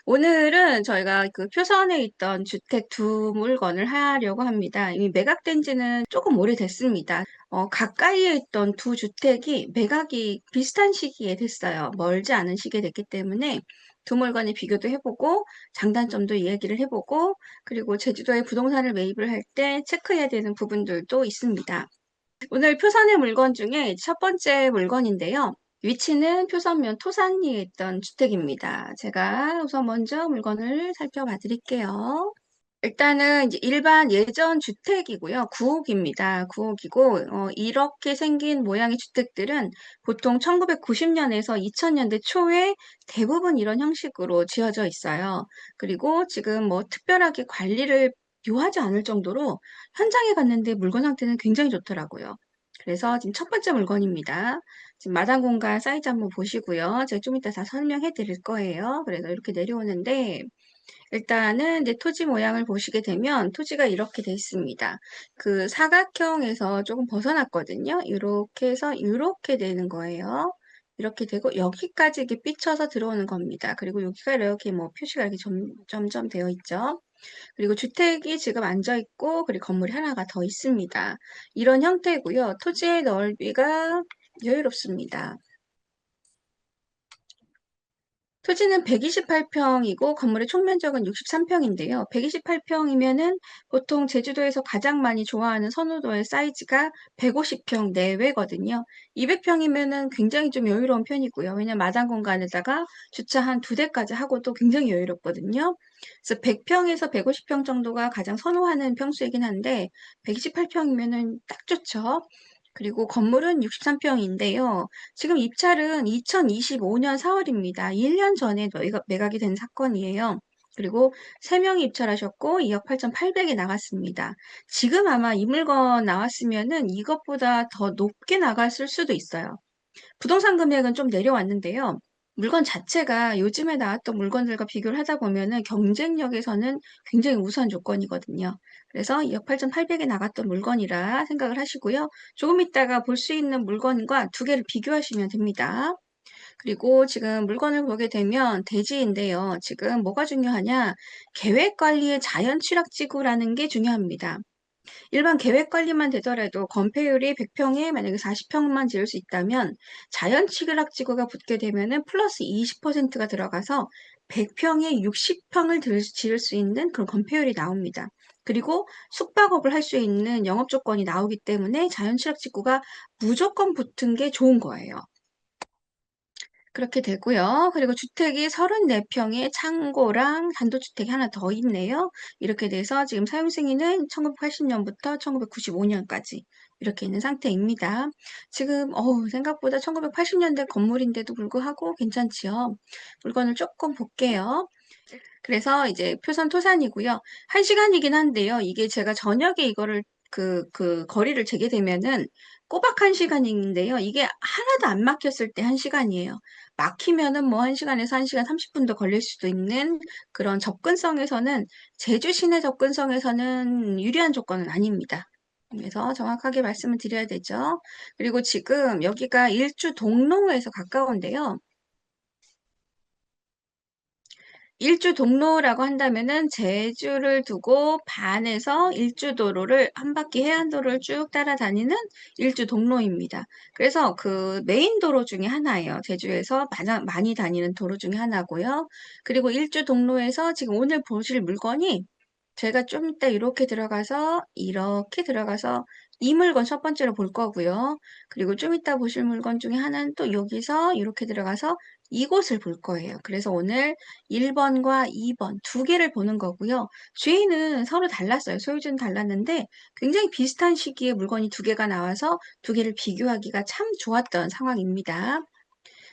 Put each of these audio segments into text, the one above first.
오늘은 저희가 그 표선에 있던 주택 두 물건을 하려고 합니다. 이미 매각된 지는 조금 오래됐습니다. 가까이에 있던 두 주택이 매각이 비슷한 시기에 됐어요. 멀지 않은 시기에 됐기 때문에 두 물건의 비교도 해보고 장단점도 이야기를 해보고 그리고 제주도에 부동산을 매입을 할 때 체크해야 되는 부분들도 있습니다. 오늘 표선의 물건 중에 첫 번째 물건인데요. 위치는 표선면 토산리에 있던 주택입니다. 제가 우선 먼저 물건을 살펴봐 드릴게요. 일단은 이제 일반 예전 주택이고요. 구옥입니다. 구옥이고 이렇게 생긴 모양의 주택들은 보통 1990년에서 2000년대 초에 대부분 이런 형식으로 지어져 있어요. 그리고 지금 뭐 특별하게 관리를 요하지 않을 정도로 현장에 갔는데 물건 상태는 굉장히 좋더라고요. 그래서 지금 첫 번째 물건입니다. 지금 마당 공간 사이즈 한번 보시고요. 제가 좀 이따 다 설명해 드릴 거예요. 그래서 이렇게 내려오는데 일단은 이제 토지 모양을 보시게 되면 토지가 이렇게 돼 있습니다. 그 사각형에서 조금 벗어났거든요. 이렇게 해서 이렇게 되는 거예요. 이렇게 되고 여기까지 이렇게 삐쳐서 들어오는 겁니다. 그리고 여기가 이렇게 뭐 표시가 이렇게 점점 되어 있죠. 그리고 주택이 지금 앉아 있고 그리고 건물이 하나가 더 있습니다. 이런 형태고요. 토지의 넓이가 여유롭습니다. 토지는 128평이고 건물의 총면적은 63평인데요. 128평이면은 보통 제주도에서 가장 많이 좋아하는 선호도의 사이즈가 150평 내외거든요. 200평이면은 굉장히 좀 여유로운 편이고요. 왜냐면 마당 공간에다가 주차 한 두 대까지 하고도 굉장히 여유롭거든요. 그래서 100평에서 150평 정도가 가장 선호하는 평수이긴 한데 128평이면은 딱 좋죠. 그리고 건물은 63평인데요. 지금 입찰은 2025년 4월입니다. 1년 전에 매각이 된 사건이에요. 그리고 3명이 입찰하셨고 2억 8,800에 나갔습니다. 지금 아마 이 물건 나왔으면은 이것보다 더 높게 나갔을 수도 있어요. 부동산 금액은 좀 내려왔는데요. 물건 자체가 요즘에 나왔던 물건들과 비교를 하다 보면은 경쟁력에서는 굉장히 우수한 조건이거든요. 그래서 2억 8,800에 나갔던 물건이라 생각을 하시고요. 조금 있다가 볼 수 있는 물건과 두 개를 비교하시면 됩니다. 그리고 지금 물건을 보게 되면 대지인데요. 지금 뭐가 중요하냐? 계획 관리의 자연 취락지구라는 게 중요합니다. 일반 계획 관리만 되더라도 건폐율이 100평에 만약에 40평만 지을 수 있다면 자연 취락지구가 붙게 되면은 플러스 20%가 들어가서 100평에 60평을 지을 수 있는 그런 건폐율이 나옵니다. 그리고 숙박업을 할 수 있는 영업 조건이 나오기 때문에 자연 취락지구가 무조건 붙은 게 좋은 거예요. 그렇게 되고요. 그리고 주택이 34평에 창고랑 단독주택이 하나 더 있네요. 이렇게 돼서 지금 사용 승인은 1980년부터 1995년까지 이렇게 있는 상태입니다. 지금 생각보다 1980년대 건물인데도 불구하고 괜찮지요. 물건을 조금 볼게요. 그래서 이제 표선 토산이고요. 1시간이긴 한데요. 이게 제가 저녁에 이거를 그 거리를 재게 되면은 꼬박 1시간인데요. 이게 하나도 안 막혔을 때 1시간이에요. 막히면은 뭐 1시간에서 1시간 30분도 걸릴 수도 있는 그런 접근성에서는 제주 시내 접근성에서는 유리한 조건은 아닙니다. 그래서 정확하게 말씀을 드려야 되죠. 그리고 지금 여기가 일주 동로에서 가까운데요. 일주 동로라고 한다면은 제주를 두고 반에서 일주도로를 한 바퀴 해안도로를 쭉 따라다니는 일주 동로입니다. 그래서 그 메인 도로 중에 하나예요. 제주에서 많이 다니는 도로 중에 하나고요. 그리고 일주 동로에서 지금 오늘 보실 물건이 제가 좀 이따 이렇게 들어가서 이 물건 첫 번째로 볼 거고요. 그리고 좀 이따 보실 물건 중에 하나는 또 여기서 이렇게 들어가서 이곳을 볼 거예요. 그래서 오늘 1번과 2번 두 개를 보는 거고요. 주인은 서로 달랐어요. 소유주는 달랐는데 굉장히 비슷한 시기에 물건이 두 개가 나와서 두 개를 비교하기가 참 좋았던 상황입니다.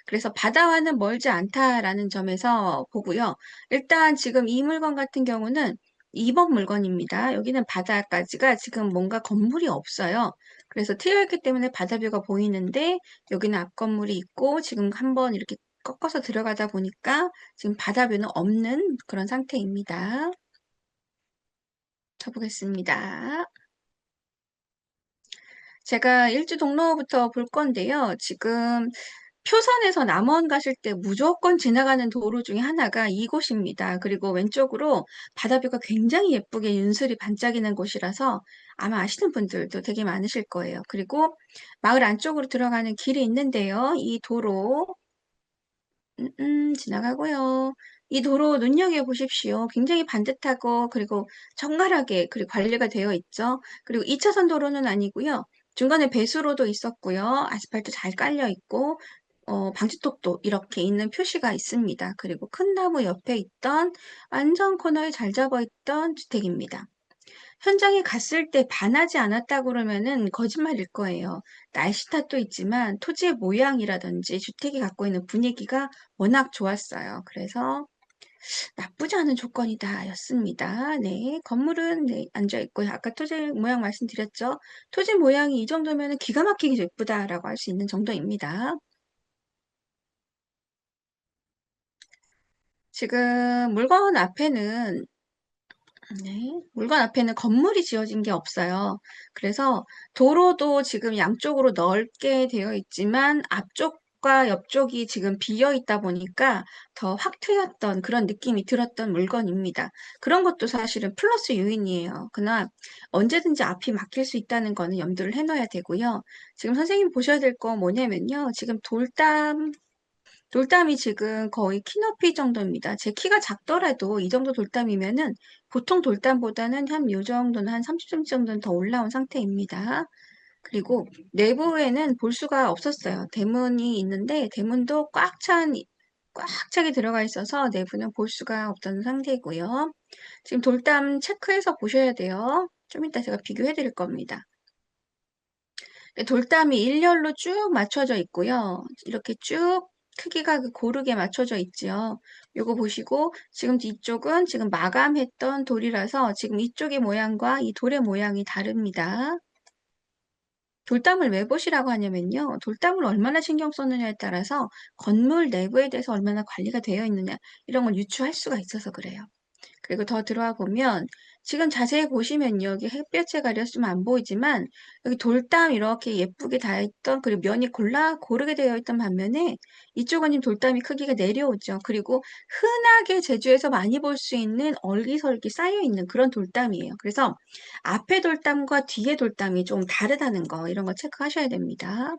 그래서 바다와는 멀지 않다라는 점에서 보고요. 일단 지금 이 물건 같은 경우는 2번 물건입니다. 여기는 바다까지가 지금 뭔가 건물이 없어요. 그래서 트여있기 때문에 바다뷰가 보이는데 여기는 앞 건물이 있고 지금 한번 이렇게 꺾어서 들어가다 보니까 지금 바다뷰는 없는 그런 상태입니다. 가보겠습니다. 제가 일주 동로부터 볼 건데요. 지금 표선에서 남원 가실 때 무조건 지나가는 도로 중에 하나가 이곳입니다. 그리고 왼쪽으로 바다뷰가 굉장히 예쁘게 윤슬이 반짝이는 곳이라서 아마 아시는 분들도 되게 많으실 거예요. 그리고 마을 안쪽으로 들어가는 길이 있는데요. 이 도로 지나가고요. 이 도로 눈여겨보십시오. 굉장히 반듯하고 그리고 정갈하게 그리고 관리가 되어 있죠. 그리고 2차선 도로는 아니고요. 중간에 배수로도 있었고요. 아스팔트 잘 깔려 있고 방지턱도 이렇게 있는 표시가 있습니다. 그리고 큰 나무 옆에 있던 완전 코너에 잘 잡아 있던 주택입니다. 현장에 갔을 때 반하지 않았다 그러면은 거짓말일 거예요. 날씨 탓도 있지만 토지의 모양이라든지 주택이 갖고 있는 분위기가 워낙 좋았어요. 그래서 나쁘지 않은 조건이다 였습니다. 네, 건물은 네, 앉아 있고요. 아까 토지 모양 말씀드렸죠. 토지 모양이 이 정도면 기가 막히게 예쁘다라고 할 수 있는 정도입니다. 지금 물건 앞에는 네. 물건 앞에는 건물이 지어진 게 없어요. 그래서 도로도 지금 양쪽으로 넓게 되어 있지만 앞쪽과 옆쪽이 지금 비어 있다 보니까 더 확 트였던 그런 느낌이 들었던 물건입니다. 그런 것도 사실은 플러스 요인이에요. 그러나 언제든지 앞이 막힐 수 있다는 거는 염두를 해놔야 되고요. 지금 선생님 보셔야 될 거 뭐냐면요. 지금 돌담이 지금 거의 키높이 정도입니다. 제 키가 작더라도 이 정도 돌담이면은 보통 돌담보다는 한 요 정도는 한 30cm 정도는 더 올라온 상태입니다. 그리고 내부에는 볼 수가 없었어요. 대문이 있는데 대문도 꽉 차게 들어가 있어서 내부는 볼 수가 없던 상태고요. 지금 돌담 체크해서 보셔야 돼요. 좀 이따 제가 비교해 드릴 겁니다. 돌담이 일렬로 쭉 맞춰져 있고요. 이렇게 쭉 크기가 고르게 맞춰져 있지요. 요거 보시고 지금 뒤쪽은 지금 마감했던 돌이라서 지금 이쪽의 모양과 이 돌의 모양이 다릅니다. 돌담을 왜 보시라고 하냐면요. 돌담을 얼마나 신경 썼느냐에 따라서 건물 내부에 대해서 얼마나 관리가 되어 있느냐 이런 걸 유추할 수가 있어서 그래요. 그리고 더 들어와 보면 지금 자세히 보시면요. 여기 햇볕에 가렸으면 안 보이지만 여기 돌담 이렇게 예쁘게 닿아 있던 그리고 면이 고르게 되어 있던 반면에 이쪽은 지금 돌담이 크기가 내려오죠. 그리고 흔하게 제주에서 많이 볼 수 있는 얼기설기 쌓여 있는 그런 돌담이에요. 그래서 앞에 돌담과 뒤에 돌담이 좀 다르다는 거 이런 거 체크하셔야 됩니다.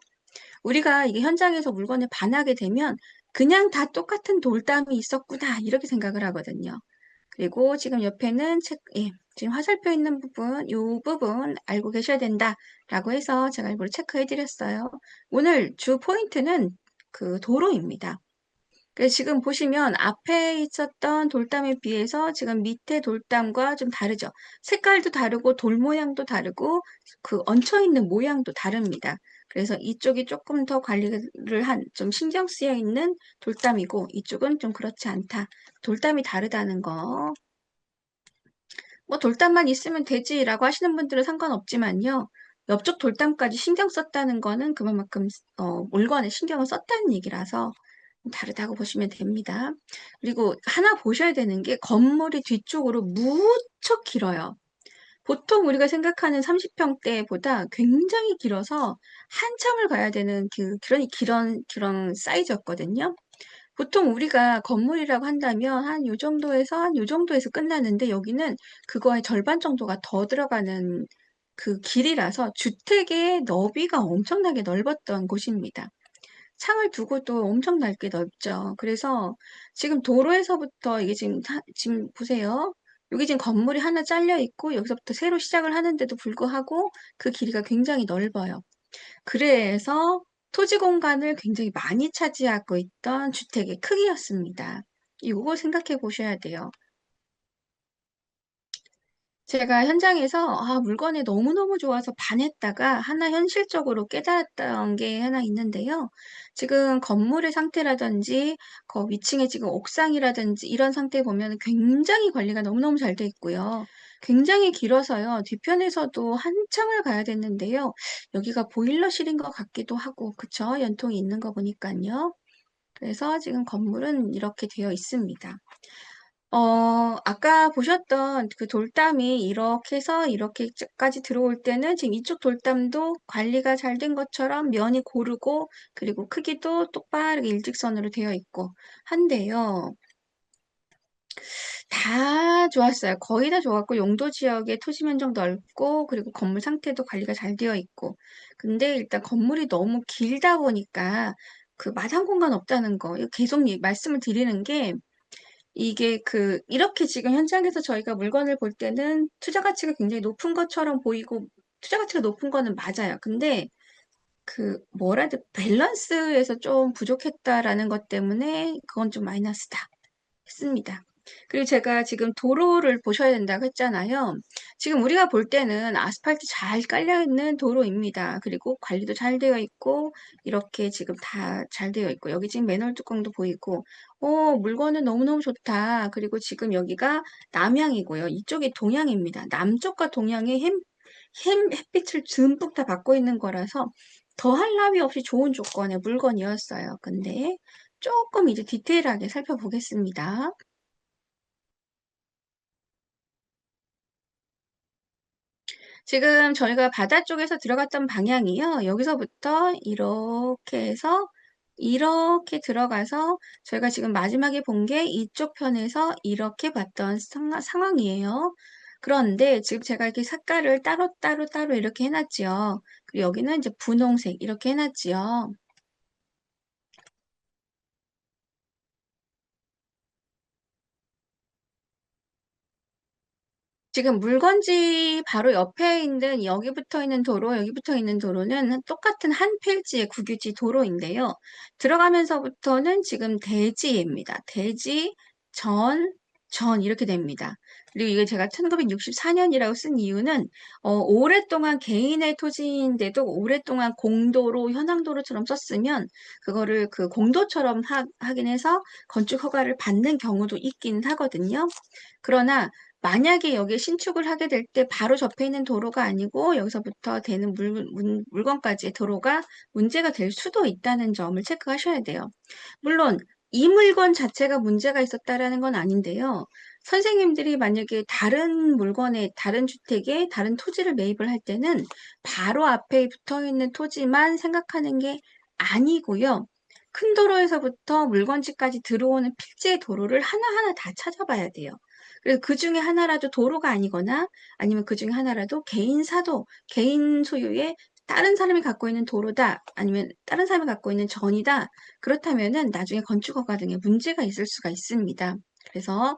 우리가 이게 현장에서 물건을 반하게 되면 그냥 다 똑같은 돌담이 있었구나 이렇게 생각을 하거든요. 그리고 지금 옆에는 예, 지금 화살표 있는 부분, 이 부분 알고 계셔야 된다라고 해서 제가 일부러 체크해 드렸어요. 오늘 주 포인트는 그 도로입니다. 그래서 지금 보시면 앞에 있었던 돌담에 비해서 지금 밑에 돌담과 좀 다르죠. 색깔도 다르고 돌 모양도 다르고 그 얹혀 있는 모양도 다릅니다. 그래서 이쪽이 조금 더 관리를 좀 신경 쓰여 있는 돌담이고 이쪽은 좀 그렇지 않다. 돌담이 다르다는 거. 뭐 돌담만 있으면 되지라고 하시는 분들은 상관없지만요. 옆쪽 돌담까지 신경 썼다는 거는 그만큼 물건에 신경을 썼다는 얘기라서 다르다고 보시면 됩니다. 그리고 하나 보셔야 되는 게 건물이 뒤쪽으로 무척 길어요. 보통 우리가 생각하는 30평대보다 굉장히 길어서 한참을 가야 되는 그런 사이즈였거든요. 보통 우리가 건물이라고 한다면 한 요 정도에서 한 요 정도에서 끝나는데 여기는 그거의 절반 정도가 더 들어가는 그 길이라서 주택의 너비가 엄청나게 넓었던 곳입니다. 창을 두고도 엄청 넓게 넓죠. 그래서 지금 도로에서부터 이게 지금 보세요. 여기 지금 건물이 하나 잘려 있고 여기서부터 새로 시작을 하는데도 불구하고 그 길이가 굉장히 넓어요. 그래서 토지 공간을 굉장히 많이 차지하고 있던 주택의 크기였습니다. 이거 생각해 보셔야 돼요. 제가 현장에서 물건이 너무너무 좋아서 반했다가 하나 현실적으로 깨달았던 게 하나 있는데요. 지금 건물의 상태라든지 그 위층에 지금 옥상이라든지 이런 상태 보면 굉장히 관리가 너무너무 잘 돼 있고요. 굉장히 길어서요. 뒤편에서도 한참을 가야 됐는데요. 여기가 보일러실인 것 같기도 하고, 그쵸? 연통이 있는 거 보니까요. 그래서 지금 건물은 이렇게 되어 있습니다. 아까 보셨던 그 돌담이 이렇게 해서 이렇게까지 들어올 때는 지금 이쪽 돌담도 관리가 잘 된 것처럼 면이 고르고 그리고 크기도 똑바르게 일직선으로 되어 있고 한데요. 다 좋았어요. 거의 다 좋았고 용도 지역의 토지 면적 넓고 그리고 건물 상태도 관리가 잘 되어 있고 근데 일단 건물이 너무 길다 보니까 그 마당 공간 없다는 거 이거 계속 말씀을 드리는 게 이게 이렇게 지금 현장에서 저희가 물건을 볼 때는 투자 가치가 굉장히 높은 것처럼 보이고 투자 가치가 높은 거는 맞아요. 근데 뭐라 해야 돼, 밸런스에서 좀 부족했다라는 것 때문에 그건 좀 마이너스다 했습니다. 그리고 제가 지금 도로를 보셔야 된다고 했잖아요. 지금 우리가 볼 때는 아스팔트 잘 깔려 있는 도로입니다. 그리고 관리도 잘 되어 있고 이렇게 지금 다 잘 되어 있고 여기 지금 맨홀 뚜껑도 보이고 물건은 너무너무 좋다. 그리고 지금 여기가 남향이고요. 이쪽이 동향입니다. 남쪽과 동향의 햇빛을 듬뿍 다 받고 있는 거라서 더할 나위 없이 좋은 조건의 물건이었어요. 근데 조금 이제 디테일하게 살펴보겠습니다. 지금 저희가 바다 쪽에서 들어갔던 방향이요. 여기서부터 이렇게 해서 이렇게 들어가서 저희가 지금 마지막에 본 게 이쪽 편에서 이렇게 봤던 상황이에요. 그런데 지금 제가 이렇게 색깔을 따로 이렇게 해놨지요. 그리고 여기는 이제 분홍색 이렇게 해놨지요. 지금 물건지 바로 옆에 있는 여기 붙어 있는 도로, 여기 붙어 있는 도로는 똑같은 한 필지의 국유지 도로인데요. 들어가면서부터는 지금 대지입니다. 대지, 전 이렇게 됩니다. 그리고 이게 제가 1964년이라고 쓴 이유는 오랫동안 개인의 토지인데도 오랫동안 공도로, 현황도로처럼 썼으면 그거를 그 공도처럼 하긴 해서 건축 허가를 받는 경우도 있긴 하거든요. 그러나 만약에 여기에 신축을 하게 될 때 바로 접해 있는 도로가 아니고 여기서부터 되는 물건까지의 도로가 문제가 될 수도 있다는 점을 체크하셔야 돼요. 물론 이 물건 자체가 문제가 있었다라는 건 아닌데요. 선생님들이 만약에 다른 물건에, 다른 주택에, 다른 토지를 매입을 할 때는 바로 앞에 붙어 있는 토지만 생각하는 게 아니고요. 큰 도로에서부터 물건지까지 들어오는 필지의 도로를 하나하나 다 찾아봐야 돼요. 그래서 그 중에 하나라도 도로가 아니거나 아니면 그 중에 하나라도 개인 사도, 개인 소유의 다른 사람이 갖고 있는 도로다, 아니면 다른 사람이 갖고 있는 전이다. 그렇다면은 나중에 건축허가 등에 문제가 있을 수가 있습니다. 그래서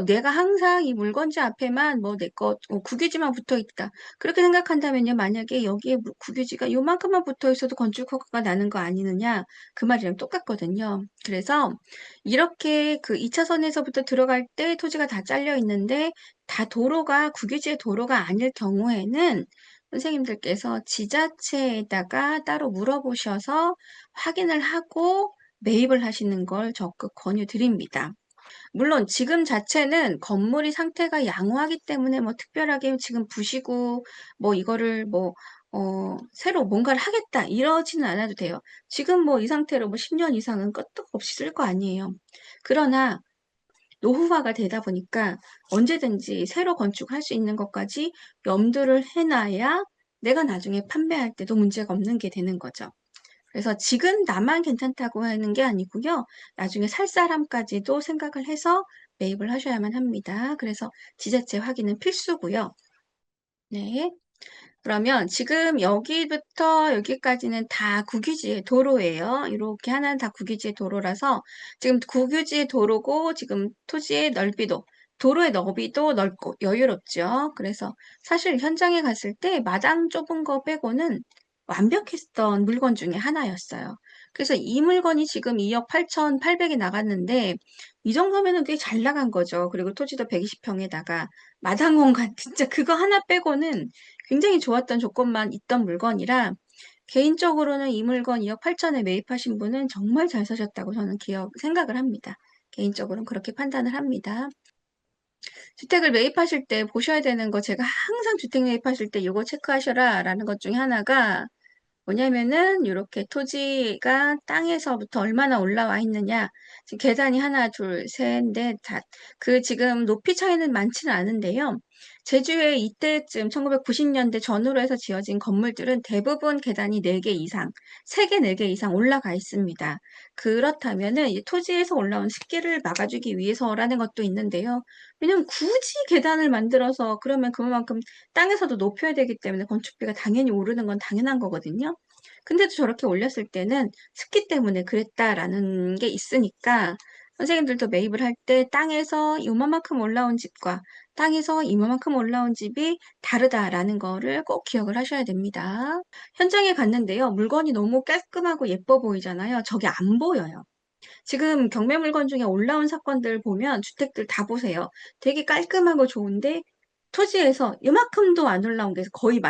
내가 항상 이 물건지 앞에만 뭐 내 거 국유지만 붙어 있다. 그렇게 생각한다면요. 만약에 여기에 국유지가 요만큼만 붙어 있어도 건축허가가 나는 거 아니느냐? 그 말이랑 똑같거든요. 그래서 이렇게 그 2차선에서부터 들어갈 때 토지가 다 잘려 있는데 다 도로가 국유지의 도로가 아닐 경우에는 선생님들께서 지자체에다가 따로 물어보셔서 확인을 하고 매입을 하시는 걸 적극 권유드립니다. 물론 지금 자체는 건물이 상태가 양호하기 때문에 뭐 특별하게 지금 부시고 뭐 이거를 새로 뭔가를 하겠다 이러지는 않아도 돼요. 지금 뭐 이 상태로 뭐 10년 이상은 끄떡없이 쓸 거 아니에요. 그러나 노후화가 되다 보니까 언제든지 새로 건축할 수 있는 것까지 염두를 해놔야 내가 나중에 판매할 때도 문제가 없는 게 되는 거죠. 그래서 지금 나만 괜찮다고 하는 게 아니고요. 나중에 살 사람까지도 생각을 해서 매입을 하셔야만 합니다. 그래서 지자체 확인은 필수고요. 네. 그러면 지금 여기부터 여기까지는 다 국유지의 도로예요. 이렇게 하나는 다 국유지의 도로라서 지금 국유지의 도로고 지금 토지의 넓이도 도로의 너비도 넓고 여유롭죠. 그래서 사실 현장에 갔을 때 마당 좁은 거 빼고는 완벽했던 물건 중에 하나였어요. 그래서 이 물건이 지금 2억 8,800이 나갔는데 이 정도면은 꽤 잘 나간 거죠. 그리고 토지도 120평에다가 마당 공간 진짜 그거 하나 빼고는 굉장히 좋았던 조건만 있던 물건이라 개인적으로는 이 물건 2억 8천에 매입하신 분은 정말 잘 사셨다고 저는 생각을 합니다. 개인적으로는 그렇게 판단을 합니다. 주택을 매입하실 때 보셔야 되는 거 제가 항상 주택 매입하실 때 이거 체크하셔라 라는 것 중에 하나가 뭐냐면은 이렇게 토지가 땅에서부터 얼마나 올라와 있느냐. 지금 계단이 하나, 둘, 셋, 넷, 다. 그 지금 높이 차이는 많지는 않은데요. 제주에 이때쯤 1990년대 전후로 해서 지어진 건물들은 대부분 계단이 4개 이상, 3개, 4개 이상 올라가 있습니다. 그렇다면은 이 토지에서 올라온 습기를 막아주기 위해서라는 것도 있는데요. 왜냐면 굳이 계단을 만들어서 그러면 그만큼 땅에서도 높여야 되기 때문에 건축비가 당연히 오르는 건 당연한 거거든요. 근데도 저렇게 올렸을 때는 습기 때문에 그랬다라는 게 있으니까 선생님들도 매입을 할 때 땅에서 이만큼 올라온 집과 땅에서 이만큼 올라온 집이 다르다라는 거를 꼭 기억을 하셔야 됩니다. 현장에 갔는데요. 물건이 너무 깔끔하고 예뻐 보이잖아요. 저게 안 보여요. 지금 경매 물건 중에 올라온 사건들 보면 주택들 다 보세요. 되게 깔끔하고 좋은데 토지에서 이만큼도 안 올라온 게 거의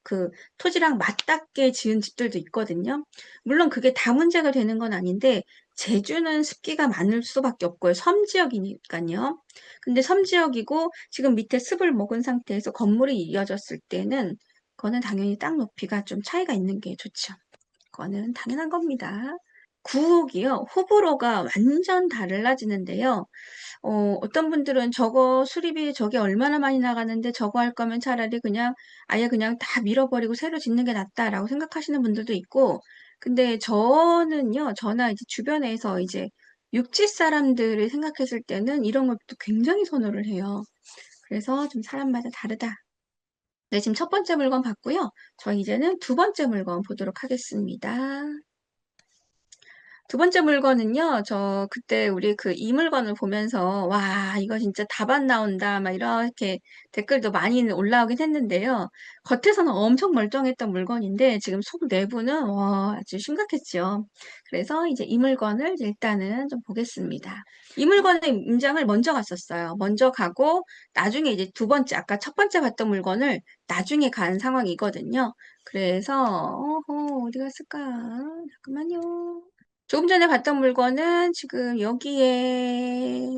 그 토지랑 맞닿게 지은 집들도 있거든요. 물론 그게 다 문제가 되는 건 아닌데 제주는 습기가 많을 수밖에 없고요. 섬지역이니까요. 근데 섬지역이고 지금 밑에 습을 먹은 상태에서 건물이 이어졌을 때는 그거는 당연히 땅 높이가 좀 차이가 있는 게 좋죠. 그거는 당연한 겁니다. 구옥이요. 호불호가 완전 달라지는데요. 어떤 분들은 저거 수리비 저게 얼마나 많이 나가는데 저거 할 거면 차라리 그냥 아예 그냥 다 밀어버리고 새로 짓는 게 낫다라고 생각하시는 분들도 있고, 근데 저는요, 저나 이제 주변에서 이제 육지 사람들을 생각했을 때는 이런 것도 굉장히 선호를 해요. 그래서 좀 사람마다 다르다. 네, 지금 첫 번째 물건 봤고요. 저 이제는 두 번째 물건 보도록 하겠습니다. 두 번째 물건은요, 저 그때 우리 그 이 물건을 보면서, 와, 이거 진짜 답안 나온다, 막 이렇게 댓글도 많이 올라오긴 했는데요. 겉에서는 엄청 멀쩡했던 물건인데, 지금 속 내부는, 와, 아주 심각했죠. 그래서 이제 이 물건을 일단은 좀 보겠습니다. 이 물건의 임장을 먼저 갔었어요. 먼저 가고, 나중에 이제 두 번째, 아까 첫 번째 봤던 물건을 나중에 간 상황이거든요. 그래서, 어디 갔을까? 잠깐만요. 조금 전에 봤던 물건은 지금 여기에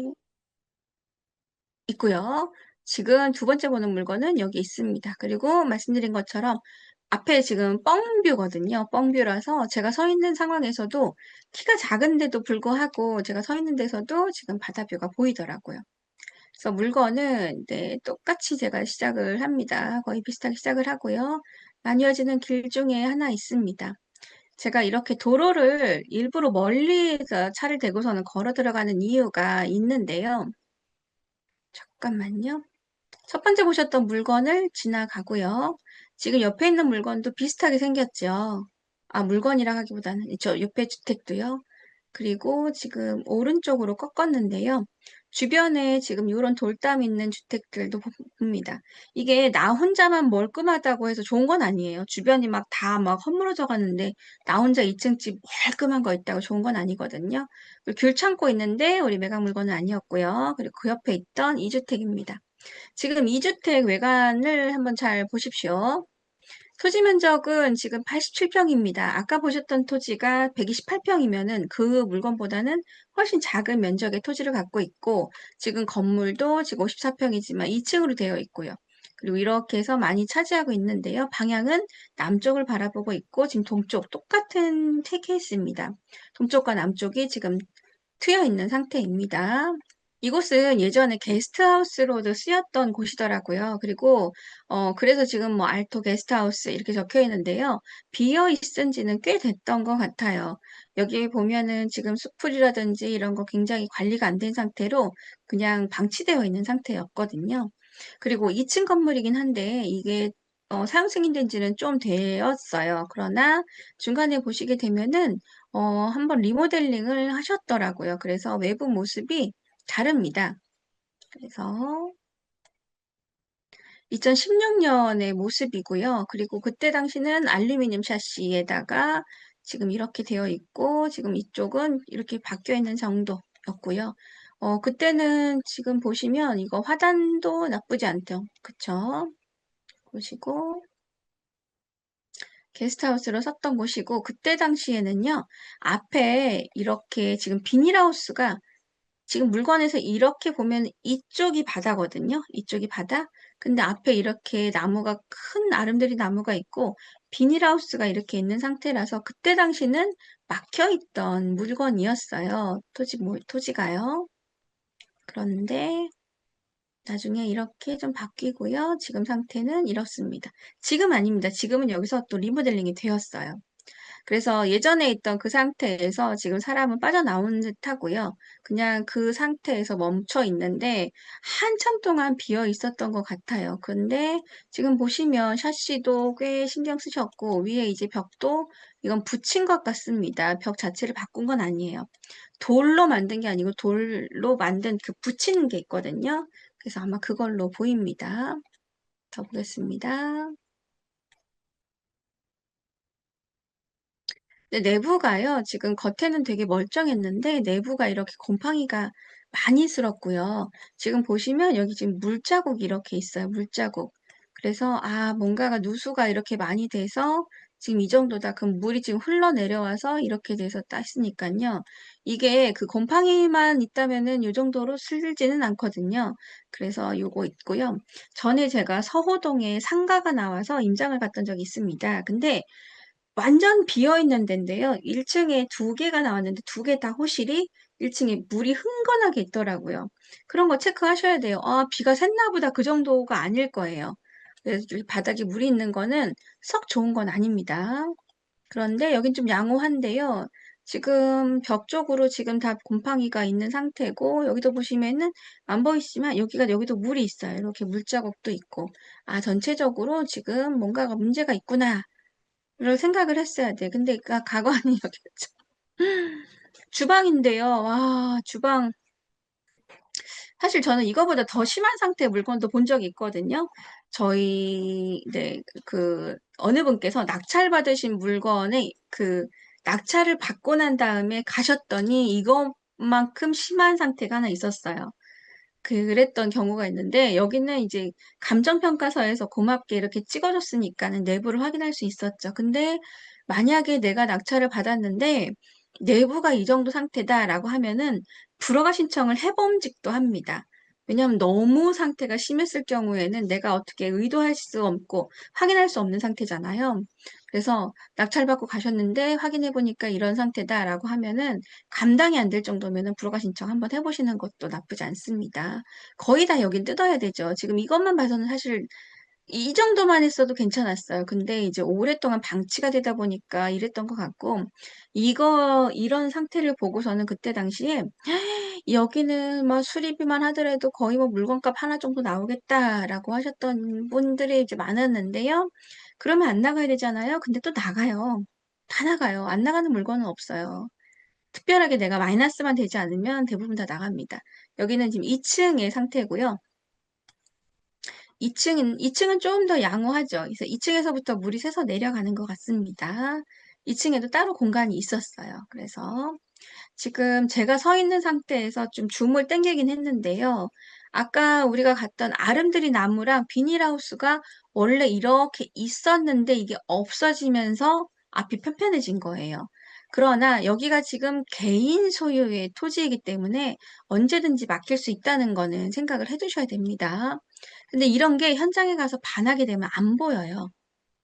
있고요. 지금 두 번째 보는 물건은 여기 있습니다. 그리고 말씀드린 것처럼 앞에 지금 뻥뷰거든요. 뻥뷰라서 제가 서 있는 상황에서도 키가 작은데도 불구하고 제가 서 있는 데서도 지금 바다뷰가 보이더라고요. 그래서 물건은 네, 똑같이 제가 시작을 합니다. 거의 비슷하게 시작을 하고요. 나뉘어지는 길 중에 하나 있습니다. 제가 이렇게 도로를 일부러 멀리서 차를 대고서는 걸어 들어가는 이유가 있는데요. 잠깐만요. 첫 번째 보셨던 물건을 지나가고요. 지금 옆에 있는 물건도 비슷하게 생겼죠. 아, 물건이라 하기보다는 저 옆에 주택도요. 그리고 지금 오른쪽으로 꺾었는데요. 주변에 지금 이런 돌담 있는 주택들도 봅니다. 이게 나 혼자만 멀끔하다고 해서 좋은 건 아니에요. 주변이 막 다 막 허물어져 가는데 나 혼자 2층 집 멀끔한 거 있다고 좋은 건 아니거든요. 그리고 귤 참고 있는데 우리 매각 물건은 아니었고요. 그리고 그 옆에 있던 2주택입니다. 지금 2주택 외관을 한번 잘 보십시오. 토지 면적은 지금 87평입니다. 아까 보셨던 토지가 128평이면은 그 물건보다는 훨씬 작은 면적의 토지를 갖고 있고, 지금 건물도 지금 54평이지만 2층으로 되어 있고요. 그리고 이렇게 해서 많이 차지하고 있는데요. 방향은 남쪽을 바라보고 있고, 지금 동쪽 똑같은 케이스입니다. 동쪽과 남쪽이 지금 트여 있는 상태입니다. 이곳은 예전에 게스트하우스로도 쓰였던 곳이더라고요. 그리고 그래서 지금 뭐 알토 게스트하우스 이렇게 적혀 있는데요. 비어 있은 지는 꽤 됐던 것 같아요. 여기 보면은 지금 수풀이라든지 이런 거 굉장히 관리가 안 된 상태로 그냥 방치되어 있는 상태였거든요. 그리고 2층 건물이긴 한데 이게 사용 승인된 지는 좀 되었어요. 그러나 중간에 보시게 되면은 한번 리모델링을 하셨더라고요. 그래서 외부 모습이 다릅니다. 그래서 2016년의 모습이고요. 그리고 그때 당시는 알루미늄 샤시에다가 지금 이렇게 되어 있고, 지금 이쪽은 이렇게 바뀌어 있는 정도였고요. 그때는 지금 보시면 이거 화단도 나쁘지 않죠. 그쵸? 보시고, 게스트하우스로 썼던 곳이고, 그때 당시에는요, 앞에 이렇게 지금 비닐하우스가 지금 물건에서 이렇게 보면 이쪽이 바다거든요. 이쪽이 바다. 근데 앞에 이렇게 나무가 큰 아름드리 나무가 있고 비닐하우스가 이렇게 있는 상태라서 그때 당시는 막혀있던 물건이었어요. 토지가요. 그런데 나중에 이렇게 좀 바뀌고요. 지금 상태는 이렇습니다. 지금 아닙니다. 지금은 여기서 또 리모델링이 되었어요. 그래서 예전에 있던 그 상태에서 지금 사람은 빠져나온 듯 하고요. 그냥 그 상태에서 멈춰 있는데 한참 동안 비어 있었던 것 같아요. 근데 지금 보시면 샤시도 꽤 신경 쓰셨고 위에 이제 벽도 이건 붙인 것 같습니다. 벽 자체를 바꾼 건 아니에요. 돌로 만든 게 아니고 돌로 만든 그 붙이는 게 있거든요. 그래서 아마 그걸로 보입니다. 더 보겠습니다. 근데 내부가요, 지금 겉에는 되게 멀쩡했는데 내부가 이렇게 곰팡이가 많이 슬었고요. 지금 보시면 여기 지금 물자국이 이렇게 있어요. 물자국. 그래서 뭔가가 누수가 이렇게 많이 돼서 지금 이 정도다. 그럼 물이 지금 흘러내려와서 이렇게 돼서 땄으니까요. 이게 그 곰팡이만 있다면은 이 정도로 슬지는 않거든요. 그래서 요거 있고요. 전에 제가 서호동에 상가가 나와서 임장을 갔던 적이 있습니다. 근데 완전 비어있는 데인데요. 1층에 두 개가 나왔는데 두 개 다 호실이 1층에 물이 흥건하게 있더라고요. 그런 거 체크하셔야 돼요. 비가 샜나 보다 그 정도가 아닐 거예요. 그래서 이 바닥에 물이 있는 거는 썩 좋은 건 아닙니다. 그런데 여긴 좀 양호한데요. 지금 벽 쪽으로 지금 다 곰팡이가 있는 상태고 여기도 보시면은 안 보이시지만 여기도 물이 있어요. 이렇게 물자국도 있고 전체적으로 지금 뭔가가 문제가 있구나 를 생각을 했어야 돼. 근데 가관이 여기였죠. 주방인데요. 와, 주방. 사실 저는 이거보다 더 심한 상태의 물건도 본 적이 있거든요. 네, 어느 분께서 낙찰 받으신 물건에 낙찰을 받고 난 다음에 가셨더니 이것만큼 심한 상태가 하나 있었어요. 그랬던 경우가 있는데 여기는 이제 감정평가서에서 고맙게 이렇게 찍어줬으니까는 내부를 확인할 수 있었죠. 근데 만약에 내가 낙찰을 받았는데 내부가 이 정도 상태다라고 하면은 불허가 신청을 해봄직도 합니다. 왜냐하면 너무 상태가 심했을 경우에는 내가 어떻게 의도할 수 없고 확인할 수 없는 상태잖아요. 그래서 낙찰받고 가셨는데 확인해 보니까 이런 상태다라고 하면은 감당이 안 될 정도면은 불허가 신청 한번 해보시는 것도 나쁘지 않습니다. 거의 다 여긴 뜯어야 되죠. 지금 이것만 봐서는 사실 이 정도만 했어도 괜찮았어요. 근데 이제 오랫동안 방치가 되다 보니까 이랬던 것 같고, 이런 상태를 보고서는 그때 당시에 여기는 뭐 수리비만 하더라도 거의 뭐 물건값 하나 정도 나오겠다라고 하셨던 분들이 이제 많았는데요. 그러면 안 나가야 되잖아요. 근데 또 나가요. 다 나가요. 안 나가는 물건은 없어요. 특별하게 내가 마이너스만 되지 않으면 대부분 다 나갑니다. 여기는 지금 2층의 상태고요. 2층은 좀 더 양호하죠. 그래서 2층에서부터 물이 새서 내려가는 것 같습니다. 2층에도 따로 공간이 있었어요. 그래서 지금 제가 서 있는 상태에서 좀 줌을 당기긴 했는데요. 아까 우리가 갔던 아름드리 나무랑 비닐하우스가 원래 이렇게 있었는데 이게 없어지면서 앞이 편편해진 거예요. 그러나 여기가 지금 개인 소유의 토지이기 때문에 언제든지 막힐 수 있다는 거는 생각을 해두셔야 됩니다. 근데 이런 게 현장에 가서 반하게 되면 안 보여요.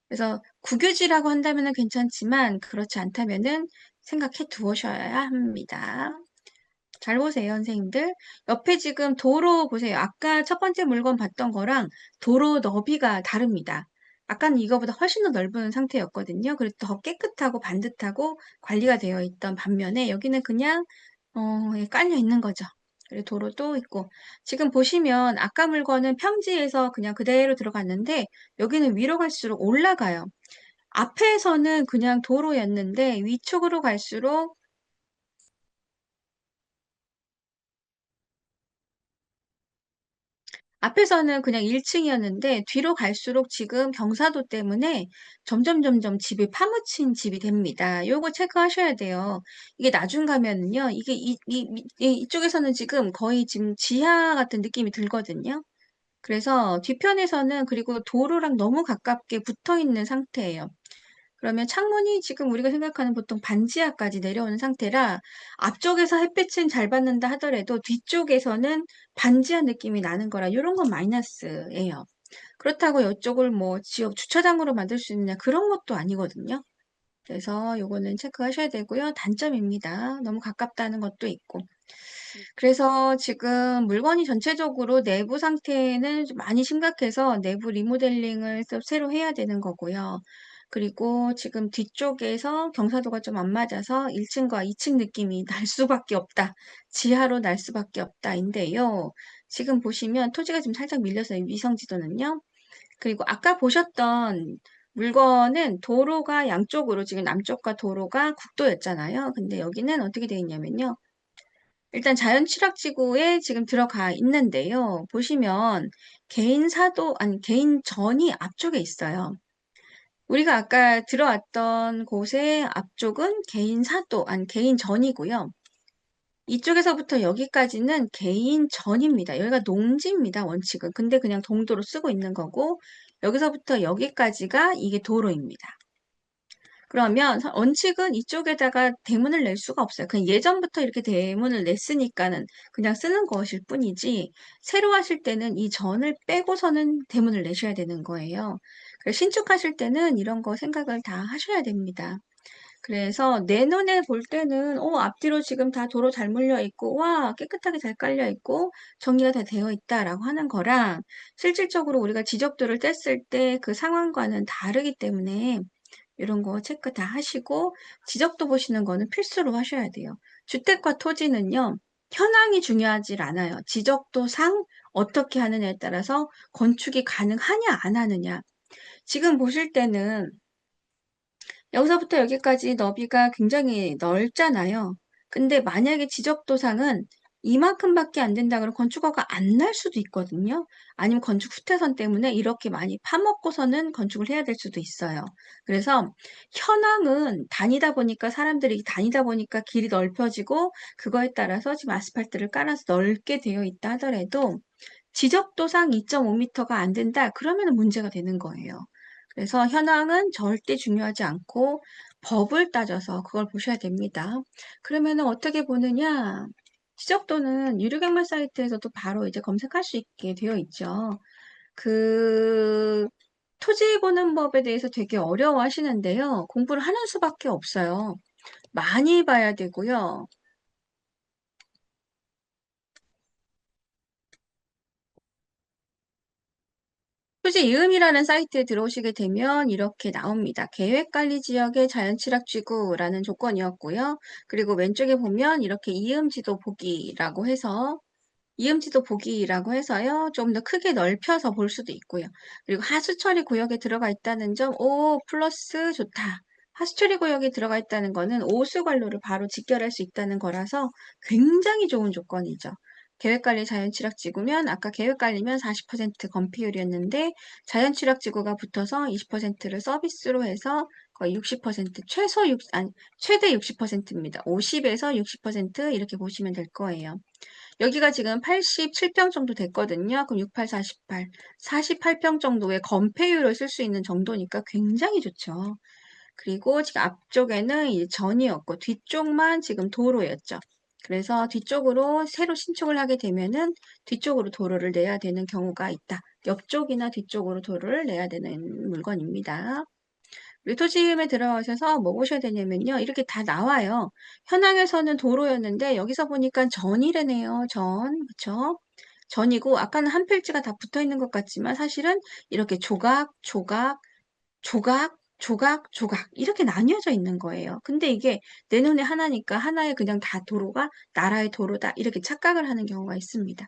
그래서 국유지라고 한다면 괜찮지만 그렇지 않다면은 생각해 두셔야 합니다. 잘 보세요, 선생님들. 옆에 지금 도로 보세요. 아까 첫 번째 물건 봤던 거랑 도로 너비가 다릅니다. 아까는 이거보다 훨씬 더 넓은 상태였거든요. 그래서 더 깨끗하고 반듯하고 관리가 되어 있던 반면에 여기는 그냥 깔려 있는 거죠. 그리고 도로도 있고 지금 보시면 아까 물건은 평지에서 그냥 그대로 들어갔는데 여기는 위로 갈수록 올라가요. 앞에서는 그냥 도로였는데 위쪽으로 갈수록 앞에서는 그냥 1층이었는데 뒤로 갈수록 지금 경사도 때문에 점점 집이 파묻힌 집이 됩니다. 요거 체크하셔야 돼요. 이게 나중 가면은요. 이게 이쪽에서는 지금 거의 지금 지하 같은 느낌이 들거든요. 그래서 뒤편에서는 그리고 도로랑 너무 가깝게 붙어 있는 상태예요. 그러면 창문이 지금 우리가 생각하는 보통 반지하까지 내려오는 상태라 앞쪽에서 햇빛은 잘 받는다 하더라도 뒤쪽에서는 반지하 느낌이 나는 거라 이런 건 마이너스예요. 그렇다고 이쪽을 뭐 지역 주차장으로 만들 수 있느냐 그런 것도 아니거든요. 그래서 요거는 체크하셔야 되고요. 단점입니다. 너무 가깝다는 것도 있고. 그래서 지금 물건이 전체적으로 내부 상태는 좀 많이 심각해서 내부 리모델링을 새로 해야 되는 거고요. 그리고 지금 뒤쪽에서 경사도가 좀 안 맞아서 1층과 2층 느낌이 날 수밖에 없다. 지하로 날 수밖에 없다인데요. 지금 보시면 토지가 좀 살짝 밀려서 위성지도는요. 그리고 아까 보셨던 물건은 도로가 양쪽으로 지금 남쪽과 도로가 국도였잖아요. 근데 여기는 어떻게 되어 있냐면요. 일단 자연취락지구에 지금 들어가 있는데요. 보시면 개인 사도, 아니, 개인 전이 앞쪽에 있어요. 우리가 아까 들어왔던 곳의 앞쪽은 개인 사도, 아니, 개인 전이고요. 이쪽에서부터 여기까지는 개인 전입니다. 여기가 농지입니다, 원칙은. 근데 그냥 동도로 쓰고 있는 거고, 여기서부터 여기까지가 이게 도로입니다. 그러면 원칙은 이쪽에다가 대문을 낼 수가 없어요. 그냥 예전부터 이렇게 대문을 냈으니까는 그냥 쓰는 것일 뿐이지, 새로 하실 때는 이 전을 빼고서는 대문을 내셔야 되는 거예요. 그래서 신축하실 때는 이런 거 생각을 다 하셔야 됩니다. 그래서 내 눈에 볼 때는 앞뒤로 지금 다 도로 잘 물려 있고 와 깨끗하게 잘 깔려 있고 정리가 다 되어 있다라고 하는 거랑 실질적으로 우리가 지적도를 뗐을 때 그 상황과는 다르기 때문에 이런 거 체크 다 하시고 지적도 보시는 거는 필수로 하셔야 돼요. 주택과 토지는요. 현황이 중요하지 않아요. 지적도상 어떻게 하느냐에 따라서 건축이 가능하냐 안 하느냐. 지금 보실 때는 여기서부터 여기까지 너비가 굉장히 넓잖아요. 근데 만약에 지적도상은 이만큼밖에 안 된다 그러면 건축허가 안 날 수도 있거든요. 아니면 건축 후퇴선 때문에 이렇게 많이 파먹고서는 건축을 해야 될 수도 있어요. 그래서 현황은 다니다 보니까 사람들이 다니다 보니까 길이 넓혀지고 그거에 따라서 지금 아스팔트를 깔아서 넓게 되어 있다 하더라도 지적도상 2.5m가 안 된다 그러면 문제가 되는 거예요. 그래서 현황은 절대 중요하지 않고 법을 따져서 그걸 보셔야 됩니다. 그러면은 어떻게 보느냐? 지적도는 유료경매 사이트에서도 바로 이제 검색할 수 있게 되어 있죠. 그 토지 보는 법에 대해서 되게 어려워하시는데요. 공부를 하는 수밖에 없어요. 많이 봐야 되고요. 토지 이음이라는 사이트에 들어오시게 되면 이렇게 나옵니다. 계획관리지역의 자연취락지구라는 조건이었고요. 그리고 왼쪽에 보면 이렇게 이음지도 보기라고 해서 이음지도 보기라고 해서요. 좀 더 크게 넓혀서 볼 수도 있고요. 그리고 하수처리 구역에 들어가 있다는 점, 오, 플러스 좋다. 하수처리 구역에 들어가 있다는 거는 오수관로를 바로 직결할 수 있다는 거라서 굉장히 좋은 조건이죠. 계획관리 자연취락지구면 아까 계획관리면 40% 건폐율이었는데 자연취락지구가 붙어서 20%를 서비스로 해서 거의 60% 최소 6, 아니 최대 60%입니다. 50에서 60% 이렇게 보시면 될 거예요. 여기가 지금 87평 정도 됐거든요. 그럼 68, 48, 48평 정도의 건폐율을 쓸 수 있는 정도니까 굉장히 좋죠. 그리고 지금 앞쪽에는 이 전이었고 뒤쪽만 지금 도로였죠. 그래서 뒤쪽으로 새로 신축을 하게 되면은 뒤쪽으로 도로를 내야 되는 경우가 있다. 옆쪽이나 뒤쪽으로 도로를 내야 되는 물건입니다. 우리 토지임에 들어가셔서 뭐 보셔야 되냐면요. 이렇게 다 나와요. 현황에서는 도로였는데 여기서 보니까 전이래네요. 전. 그쵸? 전이고 아까는 한 필지가 다 붙어 있는 것 같지만 사실은 이렇게 조각, 조각, 조각, 조각, 조각 이렇게 나뉘어져 있는 거예요. 근데 이게 내 눈에 하나니까 하나에 그냥 다 도로가 나라의 도로다 이렇게 착각을 하는 경우가 있습니다.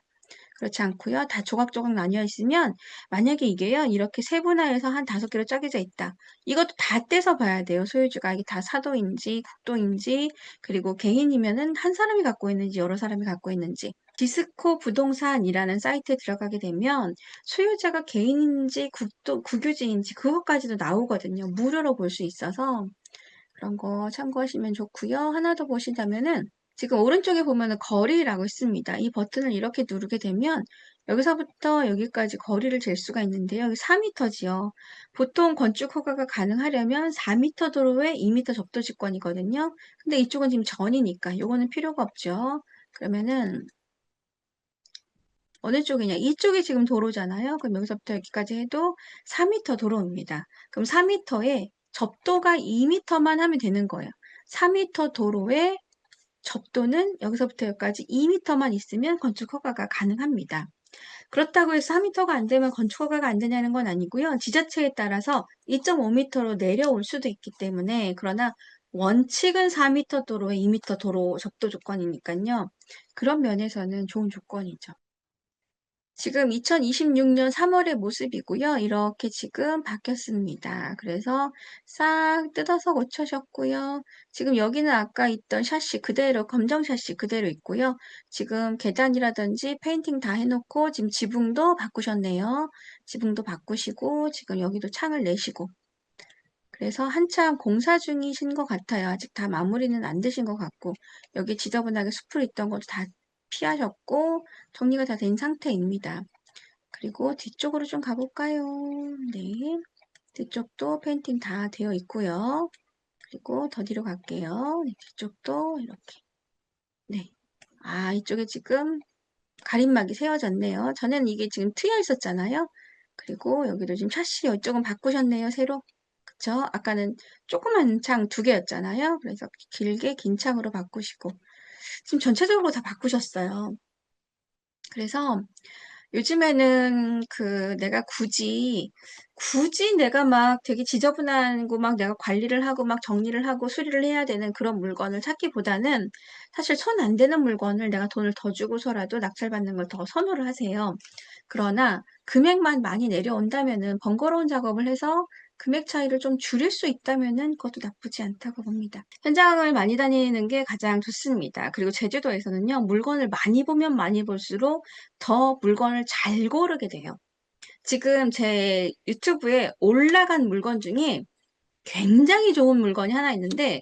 그렇지 않고요. 다 조각조각 나뉘어 있으면 만약에 이게요. 이렇게 세분화해서 한 5개로 쪼개져 있다. 이것도 다 떼서 봐야 돼요. 소유주가 이게 다 사도인지 국도인지 그리고 개인이면은 한 사람이 갖고 있는지 여러 사람이 갖고 있는지 디스코 부동산이라는 사이트에 들어가게 되면 소유자가 개인인지 국도 국유지인지 그것까지도 나오거든요. 무료로 볼 수 있어서 그런 거 참고하시면 좋고요. 하나 더 보시자면은 지금 오른쪽에 보면은 거리라고 있습니다. 이 버튼을 이렇게 누르게 되면 여기서부터 여기까지 거리를 잴 수가 있는데요. 여기 4m지요. 보통 건축 허가가 가능하려면 4m 도로에 2m 적도직권이거든요. 근데 이쪽은 지금 전이니까 요거는 필요가 없죠. 그러면은 어느 쪽이냐? 이쪽이 지금 도로잖아요. 그럼 여기서부터 여기까지 해도 4m 도로입니다. 그럼 4m에 접도가 2m만 하면 되는 거예요. 4m 도로에 접도는 여기서부터 여기까지 2m만 있으면 건축 허가가 가능합니다. 그렇다고 해서 4m가 안 되면 건축 허가가 안 되냐는 건 아니고요. 지자체에 따라서 2.5m로 내려올 수도 있기 때문에 그러나 원칙은 4m 도로에 2m 도로 접도 조건이니까요. 그런 면에서는 좋은 조건이죠. 지금 2026년 3월의 모습이고요. 이렇게 지금 바뀌었습니다. 그래서 싹 뜯어서 고쳐셨고요. 지금 여기는 아까 있던 샤시 그대로, 검정 샤시 그대로 있고요. 지금 계단이라든지 페인팅 다 해놓고 지금 지붕도 바꾸셨네요. 지붕도 바꾸시고 지금 여기도 창을 내시고 그래서 한참 공사 중이신 것 같아요. 아직 다 마무리는 안 되신 것 같고 여기 지저분하게 숲을 있던 것도 다 피하셨고 정리가 다 된 상태입니다. 그리고 뒤쪽으로 좀 가볼까요? 네. 뒤쪽도 페인팅 다 되어 있고요. 그리고 더 뒤로 갈게요. 네, 뒤쪽도 이렇게. 네. 아, 이쪽에 지금 가림막이 세워졌네요. 전에는 이게 지금 트여 있었잖아요. 그리고 여기도 지금 샤시 이쪽은 바꾸셨네요. 새로. 그쵸? 아까는 조그만 창 두 개였잖아요. 그래서 길게 긴 창으로 바꾸시고. 지금 전체적으로 다 바꾸셨어요. 그래서 요즘에는 내가 굳이 내가 막 되게 지저분하고 막 내가 관리를 하고 막 정리를 하고 수리를 해야 되는 그런 물건을 찾기보다는 사실 손 안 대는 물건을 내가 돈을 더 주고서라도 낙찰받는 걸 더 선호를 하세요. 그러나 금액만 많이 내려온다면은 번거로운 작업을 해서 금액 차이를 좀 줄일 수 있다면은 그것도 나쁘지 않다고 봅니다. 현장을 많이 다니는 게 가장 좋습니다. 그리고 제주도에서는요, 물건을 많이 보면 많이 볼수록 더 물건을 잘 고르게 돼요. 지금 제 유튜브에 올라간 물건 중에 굉장히 좋은 물건이 하나 있는데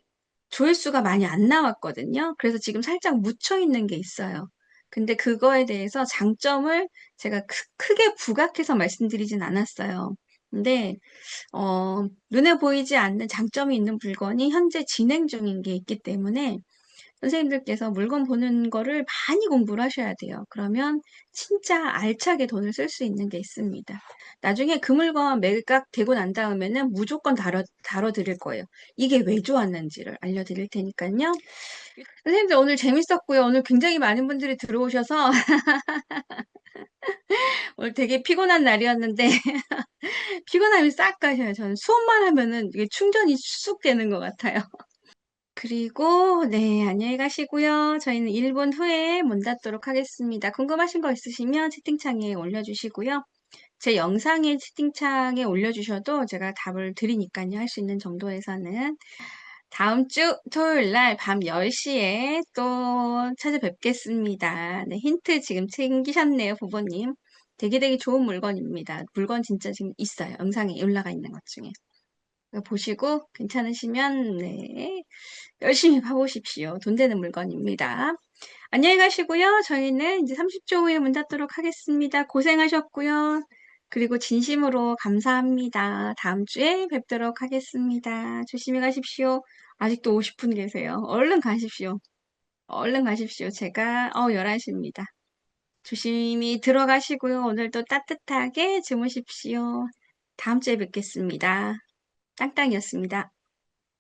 조회수가 많이 안 나왔거든요. 그래서 지금 살짝 묻혀 있는 게 있어요. 근데 그거에 대해서 장점을 제가 크게 부각해서 말씀드리진 않았어요. 근데 눈에 보이지 않는 장점이 있는 물건이 현재 진행 중인 게 있기 때문에 선생님들께서 물건 보는 거를 많이 공부를 하셔야 돼요. 그러면 진짜 알차게 돈을 쓸 수 있는 게 있습니다. 나중에 그 물건 매각되고 난 다음에는 무조건 다뤄드릴 거예요. 이게 왜 좋았는지를 알려드릴 테니까요. 선생님들 오늘 재밌었고요. 오늘 굉장히 많은 분들이 들어오셔서 오늘 되게 피곤한 날이었는데 피곤함이 싹 가셔요. 저는 수업만 하면은 이게 충전이 쑥 되는 것 같아요. 그리고 네, 안녕히 가시고요. 저희는 1분 후에 문 닫도록 하겠습니다. 궁금하신 거 있으시면 채팅창에 올려주시고요. 제 영상에 채팅창에 올려주셔도 제가 답을 드리니까요. 할 수 있는 정도에서는. 다음 주 토요일 날 밤 10시에 또 찾아뵙겠습니다. 네, 힌트 지금 챙기셨네요, 부모님. 되게 좋은 물건입니다. 물건 진짜 지금 있어요. 영상에 올라가 있는 것 중에. 이거 보시고 괜찮으시면 네, 열심히 봐보십시오. 돈 되는 물건입니다. 안녕히 가시고요. 저희는 이제 30초 후에 문 닫도록 하겠습니다. 고생하셨고요. 그리고 진심으로 감사합니다. 다음 주에 뵙도록 하겠습니다. 조심히 가십시오. 아직도 50분 계세요. 얼른 가십시오. 얼른 가십시오. 제가 11시입니다. 조심히 들어가시고요. 오늘도 따뜻하게 주무십시오. 다음 주에 뵙겠습니다. 땅땅이었습니다.